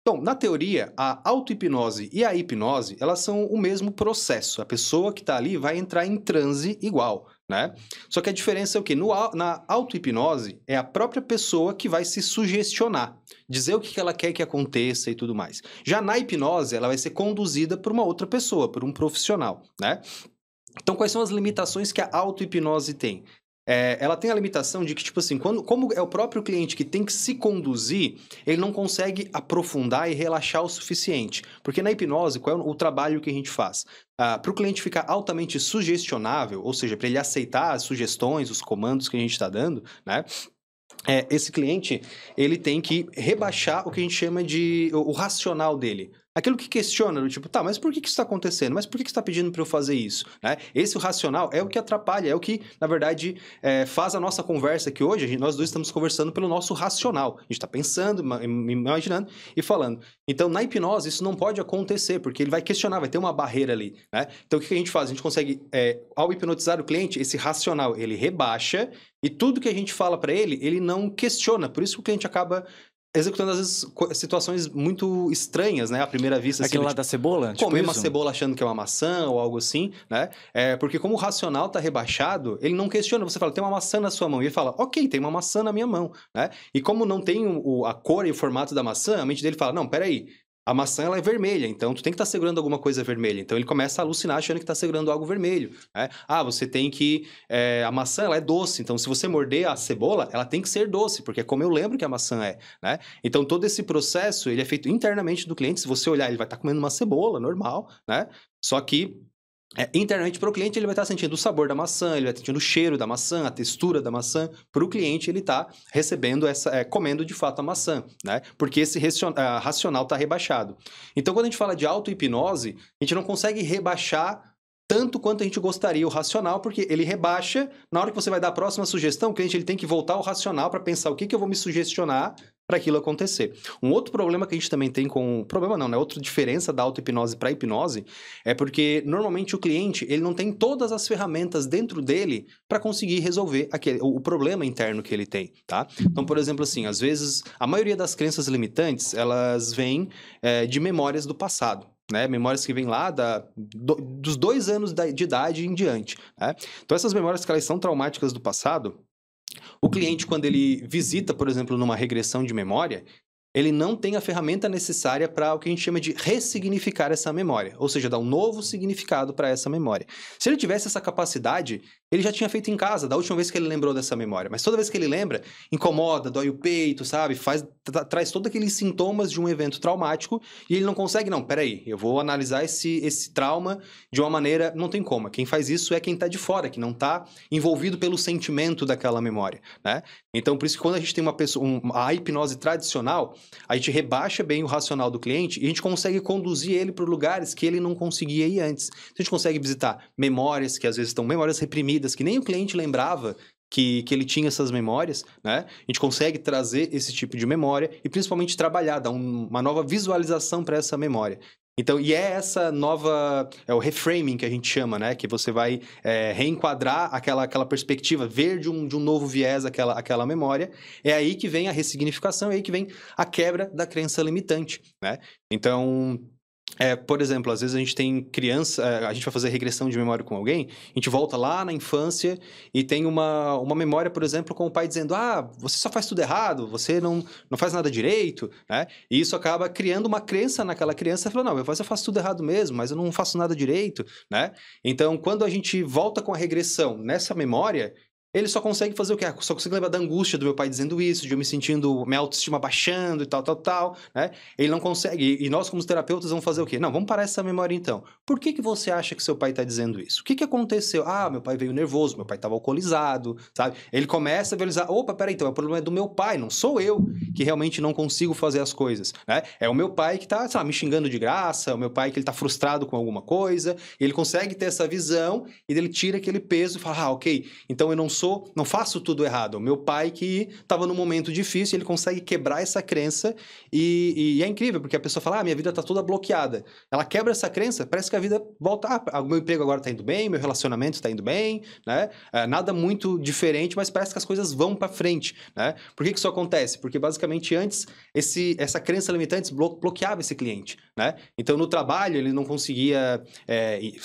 Então, na teoria, a auto-hipnose e a hipnose, elas são o mesmo processo. A pessoa que está ali vai entrar em transe igual, né? Só que a diferença é o quê? Na auto-hipnose, é a própria pessoa que vai se sugestionar, dizer o que ela quer que aconteça e tudo mais. Já na hipnose, ela vai ser conduzida por uma outra pessoa, por um profissional, né? Então, quais são as limitações que a auto-hipnose tem? Ela tem a limitação de que, tipo assim, como é o próprio cliente que tem que se conduzir, ele não consegue aprofundar e relaxar o suficiente. Porque na hipnose, qual é o trabalho que a gente faz? Para o cliente ficar altamente sugestionável, ou seja, para ele aceitar as sugestões, os comandos que a gente está dando, né? Esse cliente, ele tem que rebaixar o que a gente chama de o racional dele. Aquilo que questiona, do tipo, tá, mas por que isso está acontecendo? Mas por que você está pedindo para eu fazer isso? Né? Esse o racional é o que atrapalha, é o que, na verdade, faz a nossa conversa aqui hoje. Nós dois estamos conversando pelo nosso racional. A gente está pensando, imaginando e falando. Então, na hipnose, isso não pode acontecer, porque ele vai questionar, vai ter uma barreira ali. Né? Então, o que a gente faz? A gente consegue, ao hipnotizar o cliente, esse racional, ele rebaixa e tudo que a gente fala para ele, ele não questiona. Por isso que o cliente acaba executando, às vezes, situações muito estranhas, né? À primeira vista. Aquele assim, lá da cebola? Comer Tipo uma isso? cebola achando que é uma maçã ou algo assim, né? Porque como o racional tá rebaixado, ele não questiona. Você fala, tem uma maçã na sua mão. E ele fala, ok, tem uma maçã na minha mão, né? E como não tem a cor e o formato da maçã, a mente dele fala, não, peraí. A maçã, ela é vermelha, então tu tem que estar segurando alguma coisa vermelha. Então ele começa a alucinar achando que está segurando algo vermelho, né? Você tem que... a maçã, ela é doce, então se você morder a cebola, ela tem que ser doce, porque é como eu lembro que a maçã é, né? Então todo esse processo, ele é feito internamente do cliente. Se você olhar, ele vai estar comendo uma cebola, normal, né? Só que... internamente para o cliente, ele vai estar sentindo o sabor da maçã, ele vai estar sentindo o cheiro da maçã, a textura da maçã. Para o cliente, ele está recebendo comendo de fato a maçã, né? Porque esse racional está rebaixado. Então, quando a gente fala de auto-hipnose, a gente não consegue rebaixar tanto quanto a gente gostaria o racional, porque ele rebaixa. Na hora que você vai dar a próxima sugestão, o cliente ele tem que voltar ao racional para pensar o que eu vou me sugestionar para aquilo acontecer. Um outro problema que a gente também tem com... Problema não, né? Outra diferença da auto-hipnose para a hipnose é porque, normalmente, o cliente ele não tem todas as ferramentas dentro dele para conseguir resolver o problema interno que ele tem, tá? Então, por exemplo, assim, às vezes, a maioria das crenças limitantes, elas vêm de memórias do passado. Né? Memórias que vêm lá dos 2 anos de idade em diante. Né? Então, essas memórias que elas são traumáticas do passado, o cliente, quando ele visita, por exemplo, numa regressão de memória, ele não tem a ferramenta necessária para o que a gente chama de ressignificar essa memória, ou seja, dar um novo significado para essa memória. Se ele tivesse essa capacidade, ele já tinha feito em casa, da última vez que ele lembrou dessa memória, mas toda vez que ele lembra, incomoda, dói o peito, sabe? Traz todos aqueles sintomas de um evento traumático e ele não consegue, não, peraí, eu vou analisar esse trauma de uma maneira, não tem como, quem faz isso é quem está de fora, que não está envolvido pelo sentimento daquela memória, né? Então, por isso que quando a gente tem a hipnose tradicional, a gente rebaixa bem o racional do cliente e a gente consegue conduzir ele para lugares que ele não conseguia ir antes. Então, a gente consegue visitar memórias que às vezes estão memórias reprimidas, que nem o cliente lembrava que ele tinha essas memórias, né? A gente consegue trazer esse tipo de memória e principalmente trabalhar, dar uma nova visualização para essa memória. Então, e essa nova... o reframing que a gente chama, né? Que você vai reenquadrar aquela perspectiva, ver de um novo viés aquela memória. É aí que vem a ressignificação, é aí que vem a quebra da crença limitante, né? Então... por exemplo, às vezes a gente tem criança, a gente vai fazer regressão de memória com alguém, a gente volta lá na infância e tem uma memória, por exemplo, com o pai dizendo, você só faz tudo errado, você não faz nada direito, né? E isso acaba criando uma crença naquela criança, falando, não, eu faço tudo errado mesmo, mas eu não faço nada direito, né? Então, quando a gente volta com a regressão nessa memória, ele só consegue fazer o quê? Só consegue lembrar da angústia do meu pai dizendo isso, de eu me sentindo, minha autoestima baixando e tal, né? Ele não consegue. E nós, como terapeutas, vamos fazer o quê? Não, vamos parar essa memória então. Por que você acha que seu pai está dizendo isso? O que aconteceu? Meu pai veio nervoso, meu pai estava alcoolizado, sabe? Ele começa a visualizar, opa, peraí, então o problema é do meu pai, não sou eu que realmente não consigo fazer as coisas, né? É o meu pai que está, sei lá, me xingando de graça, é o meu pai que ele está frustrado com alguma coisa, ele consegue ter essa visão e ele tira aquele peso e fala, ok, então eu não sou não faço tudo errado. O meu pai que estava num momento difícil, ele consegue quebrar essa crença e é incrível, porque a pessoa fala, minha vida tá toda bloqueada. Ela quebra essa crença, parece que a vida volta, o meu emprego agora tá indo bem, meu relacionamento tá indo bem, né? Nada muito diferente, mas parece que as coisas vão para frente, né? Por que isso acontece? Porque basicamente antes essa crença limitante bloqueava esse cliente, né? Então no trabalho ele não conseguia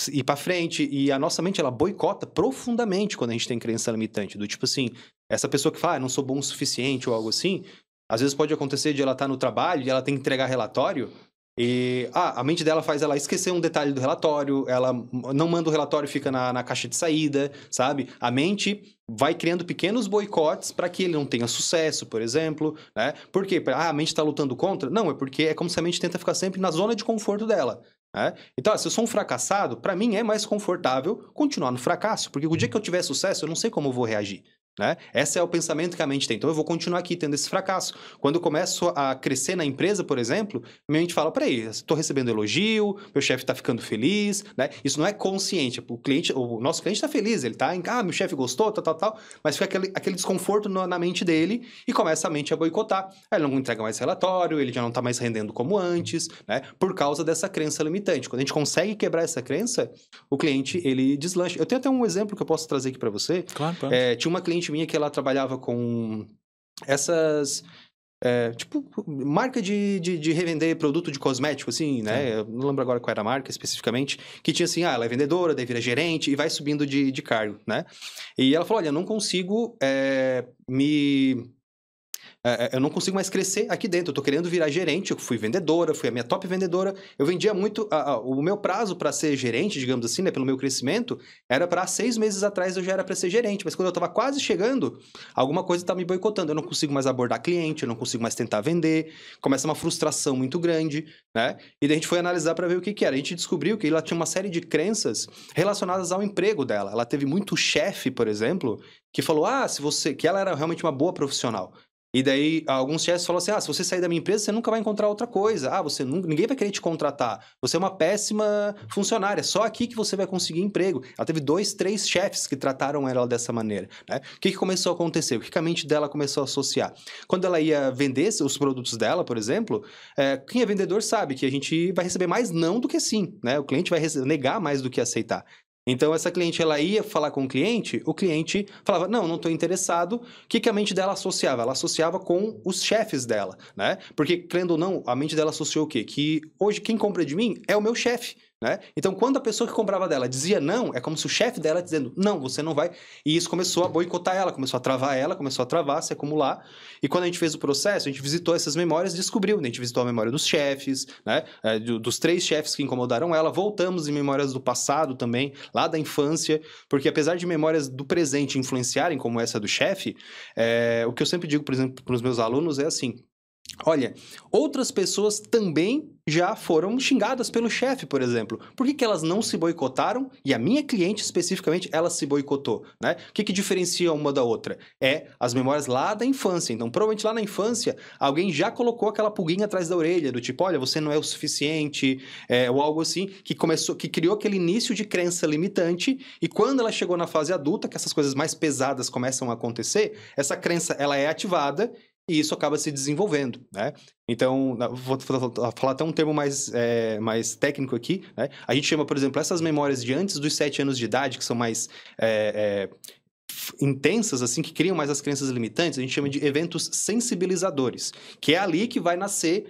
ir para frente e a nossa mente ela boicota profundamente quando a gente tem crença limitante, do tipo assim, essa pessoa que fala, não sou bom o suficiente ou algo assim, às vezes pode acontecer de ela estar no trabalho e ela tem que entregar relatório e a mente dela faz ela esquecer um detalhe do relatório, ela não manda o relatório, fica na caixa de saída, sabe? A mente vai criando pequenos boicotes para que ele não tenha sucesso, por exemplo, né? Por quê? A mente está lutando contra? Não, é porque é como se a mente tenta ficar sempre na zona de conforto dela. Né? Então, se eu sou um fracassado, para mim é mais confortável continuar no fracasso, porque o dia que eu tiver sucesso, eu não sei como eu vou reagir. Né? Esse é o pensamento que a mente tem. Então, eu vou continuar aqui tendo esse fracasso. Quando eu começo a crescer na empresa, por exemplo, minha mente fala, peraí, estou recebendo elogio, meu chefe está ficando feliz, né? Isso não é consciente. O nosso cliente está feliz, ele está meu chefe gostou, tal, mas fica aquele desconforto na mente dele e começa a mente a boicotar. Aí ele não entrega mais relatório, ele já não está mais rendendo como antes, né? Por causa dessa crença limitante. Quando a gente consegue quebrar essa crença, o cliente, ele deslancha. Eu tenho até um exemplo que eu posso trazer aqui para você. Claro. Tinha uma cliente minha que ela trabalhava com essas... marca de revender produto de cosmético, assim, né? Eu não lembro agora qual era a marca especificamente, que tinha assim, ela é vendedora, daí vira gerente e vai subindo de cargo, né? E ela falou, olha, eu não consigo eu não consigo mais crescer aqui dentro, eu tô querendo virar gerente, eu fui vendedora, fui a minha top vendedora, eu vendia muito, o meu prazo para ser gerente, digamos assim, né, pelo meu crescimento, era para 6 meses atrás eu já era para ser gerente, mas quando eu tava quase chegando, alguma coisa tá me boicotando, eu não consigo mais abordar cliente, eu não consigo mais tentar vender, começa uma frustração muito grande, né, e daí a gente foi analisar para ver o que era, a gente descobriu que ela tinha uma série de crenças relacionadas ao emprego dela, ela teve muito chefe, por exemplo, que falou, que ela era realmente uma boa profissional. E daí, alguns chefes falam assim, se você sair da minha empresa, você nunca vai encontrar outra coisa. Ninguém vai querer te contratar. Você é uma péssima funcionária. Só aqui que você vai conseguir emprego. Ela teve 2, 3 chefes que trataram ela dessa maneira. Né? O que começou a acontecer? O que a mente dela começou a associar? Quando ela ia vender os produtos dela, por exemplo, quem é vendedor sabe que a gente vai receber mais não do que sim. Né? O cliente vai negar mais do que aceitar. Então, essa cliente, ela ia falar com o cliente falava, não estou interessado. O que a mente dela associava? Ela associava com os chefes dela, né? Porque, crendo ou não, a mente dela associou o quê? Que hoje quem compra de mim é o meu chefe. Né? Então, quando a pessoa que comprava dela dizia não, é como se o chefe dela dizendo, não, você não vai. E isso começou a boicotar ela, começou a travar, se acumular. E quando a gente fez o processo, a gente visitou essas memórias e descobriu. A gente visitou a memória dos chefes, né? Dos 3 chefes que incomodaram ela. Voltamos em memórias do passado também, lá da infância. Porque apesar de memórias do presente influenciarem, como essa do chefe, o que eu sempre digo, por exemplo, para os meus alunos é assim, olha, outras pessoas também já foram xingadas pelo chefe, por exemplo. Por que elas não se boicotaram? E a minha cliente, especificamente, ela se boicotou, né? O que diferencia uma da outra? É as memórias lá da infância. Então, provavelmente lá na infância, alguém já colocou aquela pulguinha atrás da orelha, do tipo, olha, você não é o suficiente, ou algo assim, que criou aquele início de crença limitante, e quando ela chegou na fase adulta, que essas coisas mais pesadas começam a acontecer, essa crença, ela é ativada, e isso acaba se desenvolvendo, né? Então, vou falar até um termo mais técnico aqui, né? A gente chama, por exemplo, essas memórias de antes dos 7 anos de idade, que são mais intensas, assim, que criam mais as crenças limitantes, a gente chama de eventos sensibilizadores, que é ali que vai nascer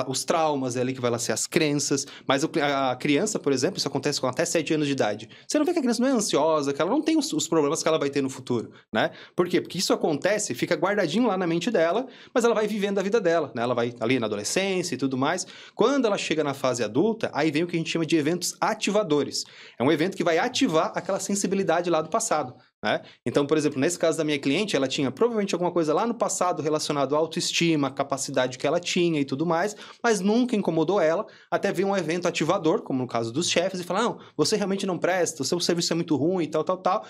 os traumas, é ali que vai nascer as crenças, mas a criança, por exemplo, isso acontece com até 7 anos de idade. Você não vê que a criança não é ansiosa, que ela não tem os problemas que ela vai ter no futuro, né? Por quê? Porque isso acontece, fica guardadinho lá na mente dela, mas ela vai vivendo a vida dela, né? Ela vai ali na adolescência e tudo mais. Quando ela chega na fase adulta, aí vem o que a gente chama de eventos ativadores. É um evento que vai ativar aquela sensibilidade lá do passado. Né? Então, por exemplo, nesse caso da minha cliente, ela tinha provavelmente alguma coisa lá no passado relacionado à autoestima, capacidade que ela tinha e tudo mais, mas nunca incomodou ela, até vir um evento ativador, como no caso dos chefes, e falar, não, você realmente não presta, o seu serviço é muito ruim e tal,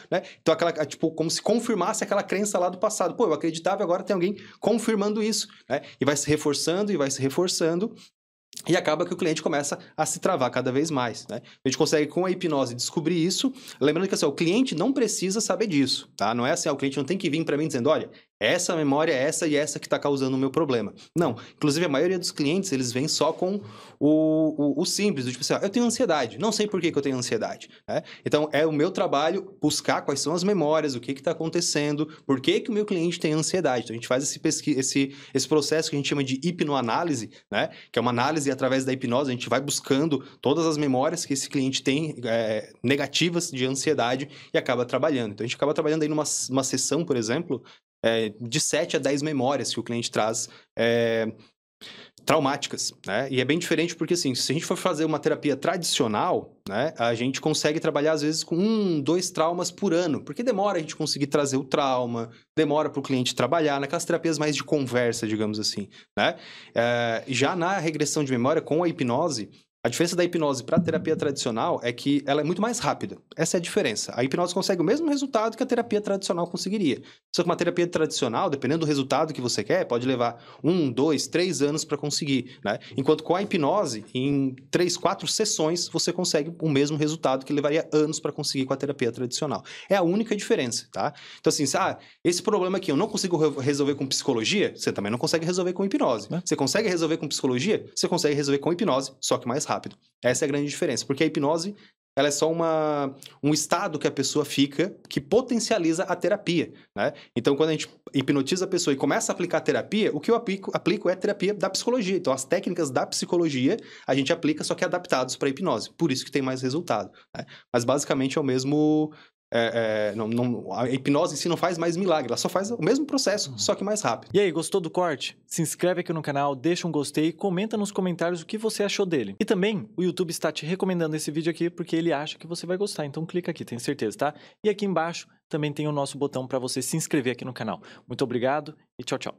né? Então, como se confirmasse aquela crença lá do passado. Pô, eu acreditava e agora tem alguém confirmando isso, né? E vai se reforçando, E acaba que o cliente começa a se travar cada vez mais, né? A gente consegue, com a hipnose, descobrir isso. Lembrando que assim, o cliente não precisa saber disso, tá? Não é assim, o cliente não tem que vir para mim dizendo, olha, essa memória é essa e essa que está causando o meu problema. Não. Inclusive, a maioria dos clientes, eles vêm só com o simples, do tipo assim, eu tenho ansiedade, não sei por que eu tenho ansiedade, né? Então, é o meu trabalho buscar quais são as memórias, o que está acontecendo, por que o meu cliente tem ansiedade. Então, a gente faz esse processo que a gente chama de hipnoanálise, né? Que é uma análise através da hipnose, a gente vai buscando todas as memórias que esse cliente tem negativas de ansiedade e acaba trabalhando. Então, a gente acaba trabalhando aí numa sessão, por exemplo, de 7 a 10 memórias que o cliente traz traumáticas, né? E é bem diferente porque, assim, se a gente for fazer uma terapia tradicional, né, a gente consegue trabalhar, às vezes, com 2 traumas por ano, porque demora a gente conseguir trazer o trauma, demora para o cliente trabalhar, naquelas terapias mais de conversa, digamos assim, né? Já na regressão de memória, com a hipnose, a diferença da hipnose para a terapia tradicional é que ela é muito mais rápida. Essa é a diferença. A hipnose consegue o mesmo resultado que a terapia tradicional conseguiria. Só que uma terapia tradicional, dependendo do resultado que você quer, pode levar 1, 2, 3 anos para conseguir, né? Enquanto com a hipnose, em 3, 4 sessões, você consegue o mesmo resultado que levaria anos para conseguir com a terapia tradicional. É a única diferença, tá? Então, assim, esse problema aqui eu não consigo resolver com psicologia, você também não consegue resolver com hipnose. Você consegue resolver com psicologia? Você consegue resolver com hipnose, só que mais rápido. Essa é a grande diferença, porque a hipnose ela é só um estado que a pessoa fica que potencializa a terapia, né? Então, quando a gente hipnotiza a pessoa e começa a aplicar a terapia, o que eu aplico é a terapia da psicologia. Então, as técnicas da psicologia a gente aplica, só que adaptados para a hipnose. Por isso que tem mais resultado, né? Mas, basicamente, é o mesmo... a hipnose em si não faz mais milagre, ela só faz o mesmo processo, só que mais rápido. E aí, gostou do corte? Se inscreve aqui no canal, deixa um gostei e comenta nos comentários o que você achou dele. E também, o YouTube está te recomendando esse vídeo aqui porque ele acha que você vai gostar, então clica aqui, tenho certeza, tá? E aqui embaixo também tem o nosso botão para você se inscrever aqui no canal. Muito obrigado e tchau, tchau.